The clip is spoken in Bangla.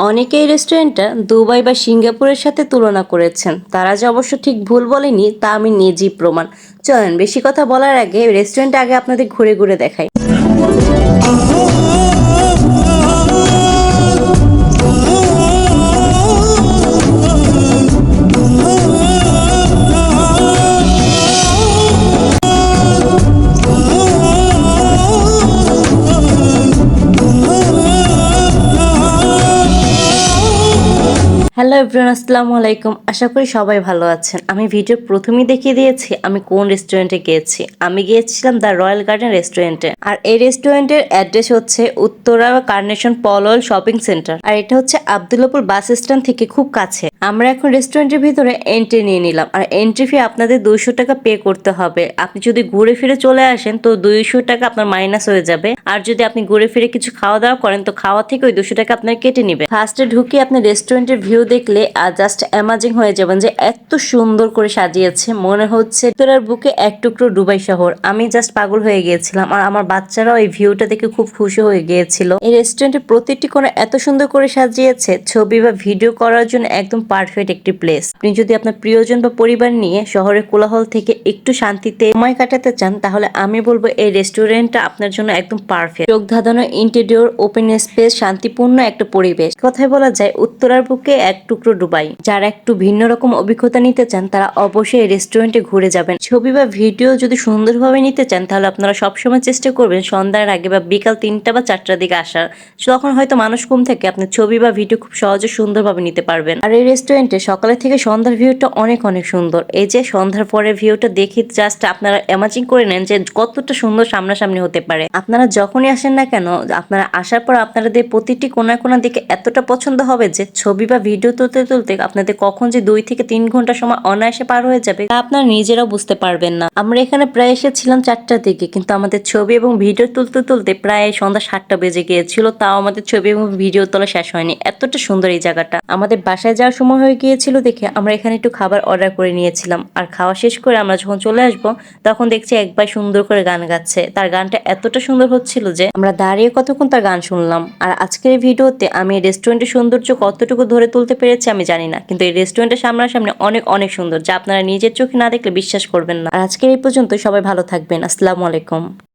অনেকেই রেস্টুরেন্টটা দুবাই বা সিঙ্গাপুরের সাথে তুলনা করেছেন। তারা যে অবশ্য ঠিক ভুল বলেনি তা আমি নিজেই প্রমাণ। চলেন বেশি কথা বলার আগে রেস্টুরেন্ট আগে আপনাদের ঘুরে ঘুরে দেখাই। হ্যালো এভরিওয়ান, আসসালামু আলাইকুম। আশা করি সবাই ভালো আছেন। আমি ভিডিও প্রথমেই দেখিয়ে দিয়েছি আমি কোন রেস্টুরেন্টে গিয়েছি। আমি গিয়েছিলাম দ্য রয়্যাল গার্ডেন রেস্টুরেন্টে। আর এই রেস্টুরেন্টের অ্যাড্রেস হচ্ছে উত্তরা কার্নেশন পলল শপিং সেন্টার। আর এটা হচ্ছে আবদুল্লাপুর বাস স্ট্যান্ড থেকে খুব কাছে। আমরা এখন রেস্টুরেন্টের ভিতরে এন্ট্রি নিয়ে নিলাম। আর এন্ট্রি ফি আপনাদের 200 টাকা পে করতে হবে। আপনি যদি ঘুরে ফিরে চলে আসেন তো 200 টাকা আপনার মাইনাস হয়ে যাবে। আর যদি আপনি ঘুরে ফিরে কিছু খাওয়া দাওয়া করেন তো খাওয়া থেকে ওই 200 টাকা আপনার কেটে নিবে। ফার্স্টে ঢুকে আপনি রেস্টুরেন্টের ভিউ দেখলে জাস্ট অ্যামাজিং হয়ে যাবেন যে এত সুন্দর করে সাজিয়েছে, মনে হচ্ছে উত্তরার বুকে এক টুকরো দুবাই শহর। আমি জাস্ট পাগল হয়ে গিয়েছিলাম আর আমার বাচ্চারাও এই ভিউটা দেখে খুব খুশি হয়ে গিয়েছিল। এই রেস্টুরেন্টের প্রতিটি কোণে এত সুন্দর করে সাজিয়েছে, ছবি বা ভিডিও করার জন্য একদম পারফেক্ট একটি প্লেস। আপনি যদি আপনার প্রিয়জন বা পরিবার নিয়ে শহরের কোলাহল থেকে একটু শান্তিতে সময় কাটাতে চান তাহলে আমি বলবো এই রেস্টুরেন্টটা আপনার জন্য একদম পারফেক্ট। চোখ ধাঁধানো ইন্টেরিয়র, ওপেন স্পেস, শান্তিপূর্ণ একটা পরিবেশ। কথায় বলা যায় উত্তরার বুকে এক টুকরো দুবাই। যারা একটু ভিন্ন রকম অভিজ্ঞতা নিতে চান তারা অবশ্যই এই রেস্টুরেন্টে ঘুরে যাবেন। ছবি বা ভিডিও যদি সুন্দরভাবে নিতে চান তাহলে আপনারা সবসময় চেষ্টা করবেন সন্ধ্যার আগে বা বিকাল 3টা বা 4টার দিকে আসার। তখন হয়তো মানুষ কম থেকে আপনি ছবি বা ভিডিও খুব সহজে সুন্দরভাবে নিতে পারবেন। আর এই রেস্টুরেন্টে সকালে থেকে সন্ধ্যার ভিউটা অনেক অনেক সুন্দর। এই যে সন্ধ্যার পরের ভিউটা দেখে জাস্ট আপনারা ইমাজিন করে নেন যে কতটা সুন্দর সামনাসামনি হতে পারে। আপনারা যখনই আসেন না কেন, আপনারা আসার পর আপনাদের প্রতিটি কোনা কোনা দিকে এতটা পছন্দ হবে যে ছবি বা ভিডিও তুলতে তুলতে আপনাদের কখন যে 2 থেকে 3 ঘন্টা সময় অনায়াসে পার হয়ে যাবে তা আপনারা নিজেরাও বুঝতে পারবেন না। আমরা এখানে প্রায় এসেছিলাম 4টার দিকে, কিন্তু আমাদের ছবি এবং ভিডিও তুলতে তুলতে প্রায় সন্ধ্যা 7টা বেজে গিয়েছিল। তাও আমাদের ছবি এবং ভিডিও তোলা শেষ হয়নি। এতটা সুন্দর এই জায়গাটা। আমাদের বাসায় যাওয়ার সময় হয়ে গিয়েছিল দেখে আমরা এখানে একটু খাবার অর্ডার করে নিয়েছিলাম। আর খাওয়া শেষ করে আমরা যখন চলে আসবো তখন দেখছি এক ভাই সুন্দর করে গান গাচ্ছে। তার গানটা এতটা সুন্দর হচ্ছিল যে আমরা দাঁড়িয়ে কতক্ষণ তার গান শুনলাম। আর আজকের এই ভিডিওতে আমি রেস্টুরেন্টের সৌন্দর্য কতটুকু ধরে তুলতে পেরেছি আমি জানি না, কিন্তু এই রেস্টুরেন্টের সামনাসামনি অনেক অনেক সুন্দর, যা আপনারা নিজের চোখে না দেখলে বিশ্বাস করবেন না। আর আজকের এই পর্যন্ত, সবাই ভালো থাকবেন। আসসালামু আলাইকুম।